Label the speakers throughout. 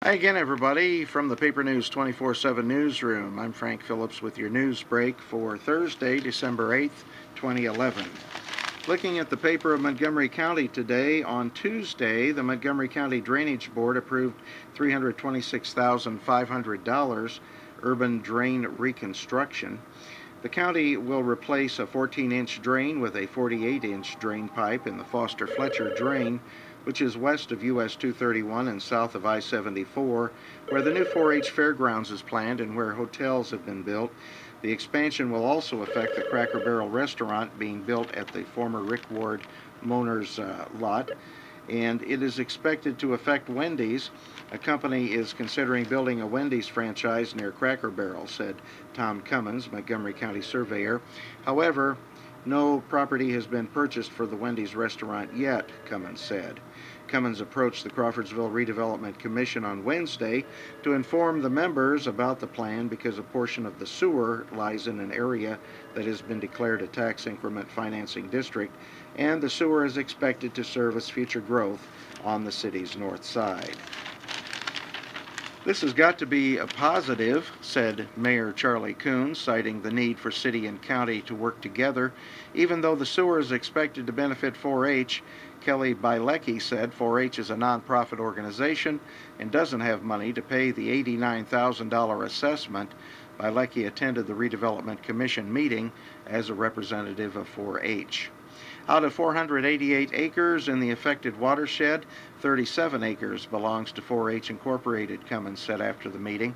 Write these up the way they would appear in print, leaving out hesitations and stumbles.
Speaker 1: Hi again, everybody, from the Paper News 24/7 newsroom. I'm Frank Phillips with your news break for Thursday, December 8th, 2011. Looking at the paper of Montgomery County today, on Tuesday, the Montgomery County Drainage Board approved $326,500 urban drain reconstruction. The county will replace a 14-inch drain with a 48-inch drain pipe in the Foster Fletcher Drain, which is west of US 231 and south of I-74, where the new 4-H fairgrounds is planned and where hotels have been built. The expansion will also affect the Cracker Barrel restaurant being built at the former Rick Ward Moner's lot, and it is expected to affect Wendy's. A company is considering building a Wendy's franchise near Cracker Barrel, said Tom Cummins, Montgomery County surveyor. However, no property has been purchased for the Wendy's restaurant yet, Cummins said. Cummins approached the Crawfordsville Redevelopment Commission on Wednesday to inform the members about the plan because a portion of the sewer lies in an area that has been declared a tax increment financing district, and the sewer is expected to service future growth on the city's north side. This has got to be a positive, said Mayor Charlie Coons, citing the need for city and county to work together. Even though the sewer is expected to benefit 4-H, Kelly Bilecki said 4-H is a nonprofit organization and doesn't have money to pay the $89,000 assessment. Bilecki attended the Redevelopment Commission meeting as a representative of 4-H. Out of 488 acres in the affected watershed, 37 acres belongs to 4-H Incorporated, Cummins said after the meeting.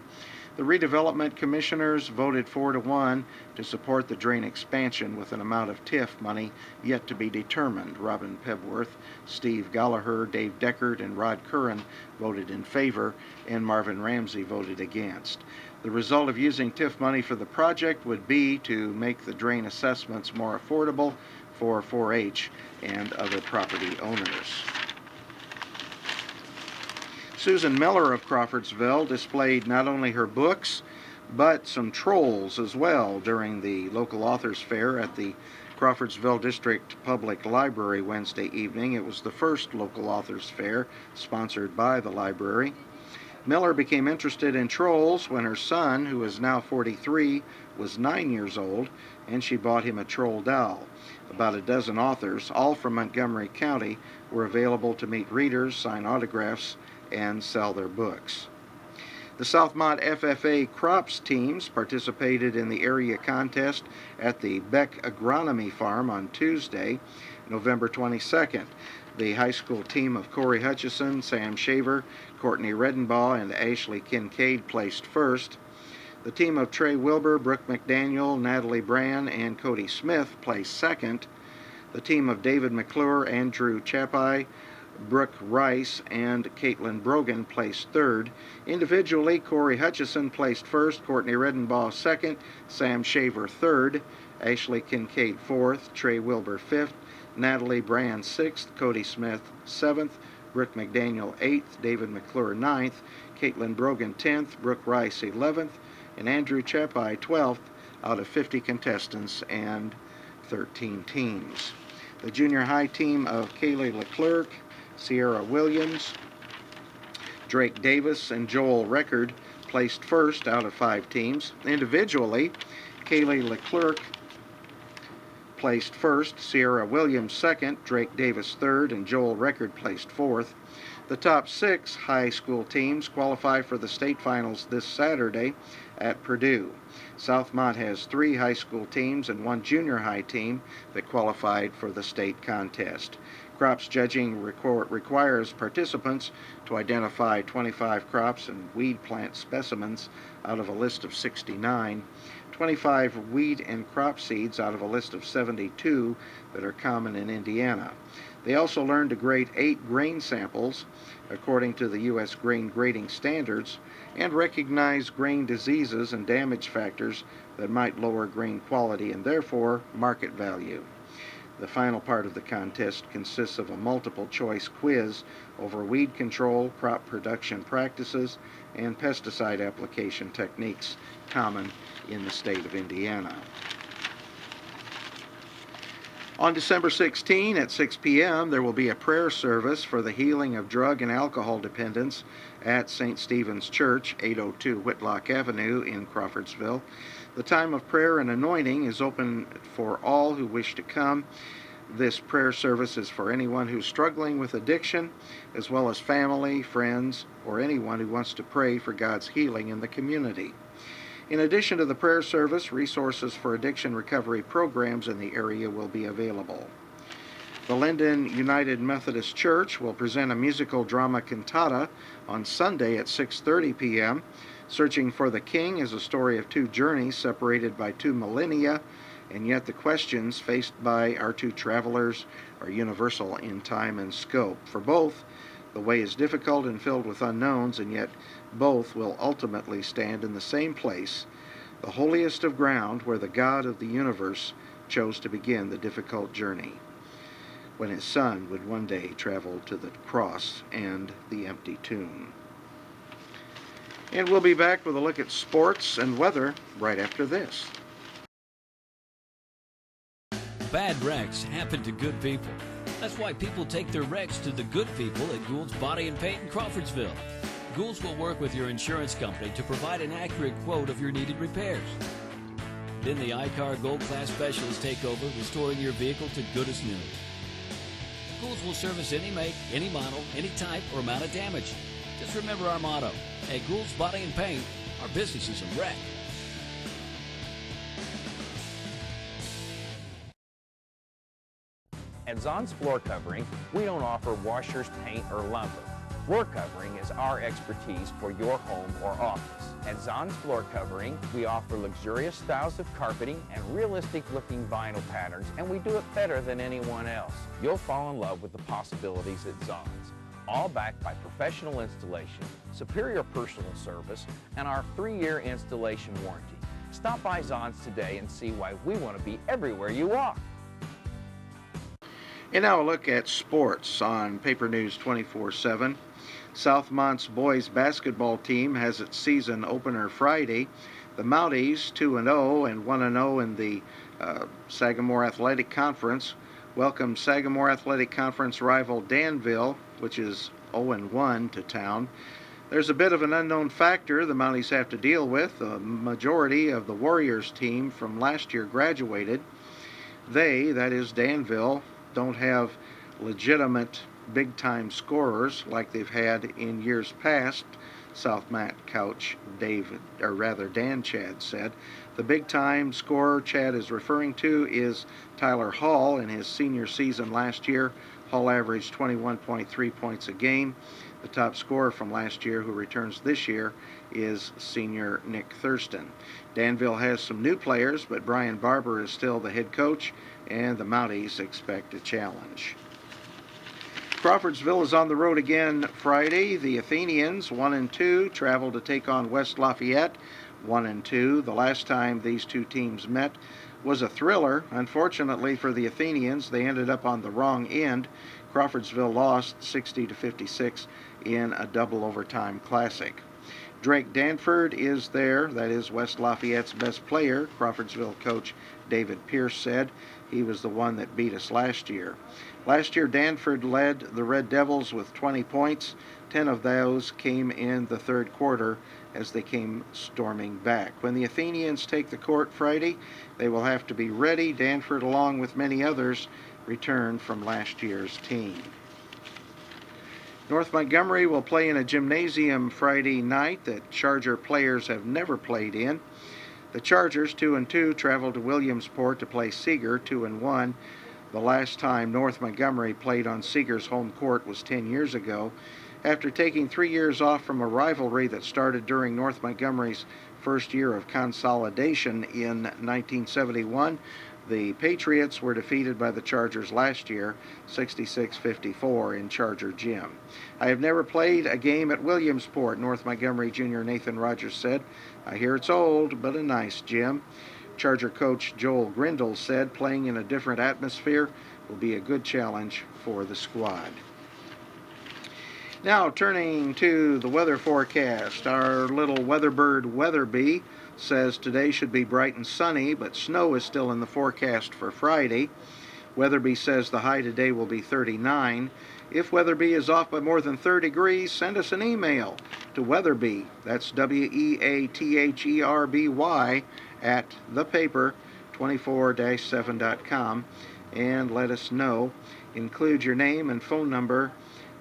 Speaker 1: The redevelopment commissioners voted 4-1 to support the drain expansion with an amount of TIF money yet to be determined. Robin Pebworth, Steve Gallagher, Dave Deckard, and Rod Curran voted in favor, and Marvin Ramsey voted against. The result of using TIF money for the project would be to make the drain assessments more affordable for 4-H and other property owners. Susan Miller of Crawfordsville displayed not only her books, but some trolls as well during the local authors fair at the Crawfordsville District Public Library Wednesday evening. It was the first local authors fair sponsored by the library. Miller became interested in trolls when her son, who is now 43, was 9 years old, and she bought him a troll doll. About a dozen authors, all from Montgomery County, were available to meet readers, sign autographs, and sell their books. The Southmont FFA crops teams participated in the area contest at the Beck Agronomy Farm on Tuesday, November 22nd. The high school team of Corey Hutchison, Sam Shaver, Courtney Redenbaugh, and Ashley Kincaid placed first. The team of Trey Wilbur, Brooke McDaniel, Natalie Brand, and Cody Smith placed second. The team of David McClure, Andrew Chapai, Brooke Rice, and Caitlin Brogan placed third. Individually, Corey Hutchison placed first, Courtney Redenbaugh second, Sam Shaver third, Ashley Kincaid fourth, Trey Wilbur fifth, Natalie Brand sixth, Cody Smith seventh, Brooke McDaniel eighth, David McClure ninth, Caitlin Brogan 10th, Brooke Rice 11th, and Andrew Chapai 12th out of 50 contestants and 13 teams. The junior high team of Kaylee Leclerc, Sierra Williams, Drake Davis, and Joel Record placed first out of 5 teams. Individually, Kaylee Leclerc placed first, Sierra Williams second, Drake Davis third, and Joel Record placed fourth. The top 6 high school teams qualify for the state finals this Saturday at Purdue. Southmont has 3 high school teams and 1 junior high team that qualified for the state contest. Crops judging requires participants to identify 25 crops and weed plant specimens out of a list of 69, 25 weed and crop seeds out of a list of 72 that are common in Indiana. They also learned to grade 8 grain samples according to the U.S. grain grading standards and recognize grain diseases and damage factors that might lower grain quality and therefore market value. The final part of the contest consists of a multiple-choice quiz over weed control, crop production practices, and pesticide application techniques common in the state of Indiana. On December 16 at 6 p.m., there will be a prayer service for the healing of drug and alcohol dependence at St. Stephen's Church, 802 Whitlock Avenue in Crawfordsville. The time of prayer and anointing is open for all who wish to come. This prayer service is for anyone who's struggling with addiction, as well as family, friends, or anyone who wants to pray for God's healing in the community. In addition to the prayer service, resources for addiction recovery programs in the area will be available. The Linden United Methodist Church will present a musical drama cantata on Sunday at 6:30 p.m. Searching for the King is a story of two journeys separated by 2 millennia, and yet the questions faced by our two travelers are universal in time and scope. For both, the way is difficult and filled with unknowns, and yet both will ultimately stand in the same place, the holiest of ground, where the God of the universe chose to begin the difficult journey, when his Son would one day travel to the cross and the empty tomb. And we'll be back with a look at sports and weather right after this.
Speaker 2: Bad wrecks happen to good people. That's why people take their wrecks to the good people at Gould's Body and Paint in Crawfordsville. Gould's will work with your insurance company to provide an accurate quote of your needed repairs. Then the iCar Gold Class Specialists take over, restoring your vehicle to good as new. Gould's will service any make, any model, any type, or amount of damage. Just remember our motto: at Gould's Body and Paint, our business is a wreck.
Speaker 3: At Zahn's Floor Covering, we don't offer washers, paint, or lumber. Floor covering is our expertise for your home or office. At Zahn's Floor Covering, we offer luxurious styles of carpeting and realistic-looking vinyl patterns, and we do it better than anyone else. You'll fall in love with the possibilities at Zahn's, all backed by professional installation, superior personal service, and our 3-year installation warranty. Stop by Zahn's today and see why we want to be everywhere you are.
Speaker 1: And now a look at sports on Paper News 24/7. Southmont's boys basketball team has its season opener Friday. The Mounties, 2-0 and 1-0 in the Sagamore Athletic Conference, welcome Sagamore Athletic Conference rival Danville, which is 0-1, to town. There's a bit of an unknown factor the Mounties have to deal with. The majority of the Warriors team from last year graduated. They, that is Danville, don't have legitimate big-time scorers like they've had in years past, Southmont coach Dan Chad said. The big-time scorer Chad is referring to is Tyler Hall. In his senior season last year, Hall averaged 21.3 points a game. The top scorer from last year, who returns this year, is senior Nick Thurston. Danville has some new players, but Brian Barber is still the head coach, and the Mounties expect a challenge. Crawfordsville is on the road again Friday. The Athenians, 1-2, travel to take on West Lafayette, 1-2. The last time these two teams met was a thriller. Unfortunately for the Athenians, they ended up on the wrong end. Crawfordsville lost 60-56 in a double overtime classic. Drake Danford is there, that is West Lafayette's best player, Crawfordsville coach David Pierce said. He was the one that beat us last year. Last year, Danford led the Red Devils with 20 points. 10 of those came in the third quarter as they came storming back. When the Athenians take the court Friday, they will have to be ready. Danford, along with many others, returned from last year's team. North Montgomery will play in a gymnasium Friday night that Charger players have never played in. The Chargers, 2-2, traveled to Williamsport to play Seeger, 2-1. The last time North Montgomery played on Seeger's home court was 10 years ago. After taking 3 years off from a rivalry that started during North Montgomery's first year of consolidation in 1971, the Patriots were defeated by the Chargers last year, 66-54 in Charger Gym. I have never played a game at Williamsport, North Montgomery junior Nathan Rogers said. I hear it's old, but a nice gym. Charger coach Joel Grindle said playing in a different atmosphere will be a good challenge for the squad. Now turning to the weather forecast, our little weatherbird Weatherby says today should be bright and sunny, but snow is still in the forecast for Friday. Weatherby says the high today will be 39. If Weatherby is off by more than 3 degrees, send us an email to Weatherby, that's WEATHERBY, at thepaper24-7.com, and let us know. Include your name and phone number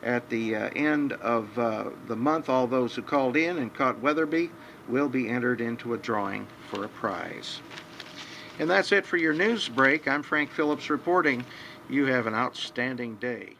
Speaker 1: at the end of the month. All those who called in and caught Weatherby will be entered into a drawing for a prize. And that's it for your news break. I'm Frank Phillips reporting. You have an outstanding day.